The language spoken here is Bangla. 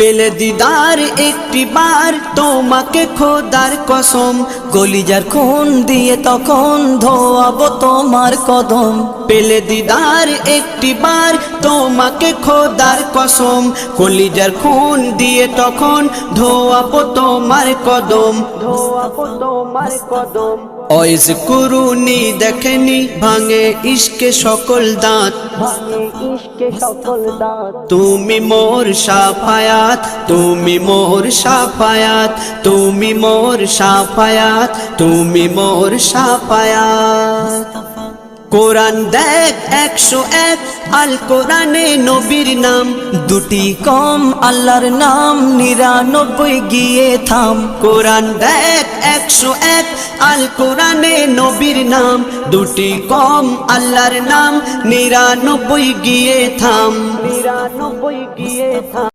পেলে দিদার একটি বার তোমাকে খোদার কসম, কলিজার খুন দিয়ে তখন ধোয়াবো তোমার কদম। পেলে দিদার একটি বার তোমাকে খোদার কসম, কলিজার খুন দিয়ে তখন ধোয়াবো তোমার কদম, ধোয়াবো তোমার কদম। ওয়াইজ কুরুনি দেখেনি ভাঙে ইশকে সকল দাঁত, ভাঙে ইশকে সকল দাঁত। তুমি মোর শাফায়াত, তুমি মোর শাফায়াত, তুমি মোর শাফায়াত, তুমি মোর শাফায়াত। কোরআন দেখ 101 আল কোরআনে নবীর নাম, দুটি কম আল্লাহর নাম 99 গিয়ে থাম। কোরআন দেখ 101 আল কোরআনে নবীর নাম, দুটি কম আল্লাহর নাম 99 গিয়ে থাম, 99 গিয়ে থাম।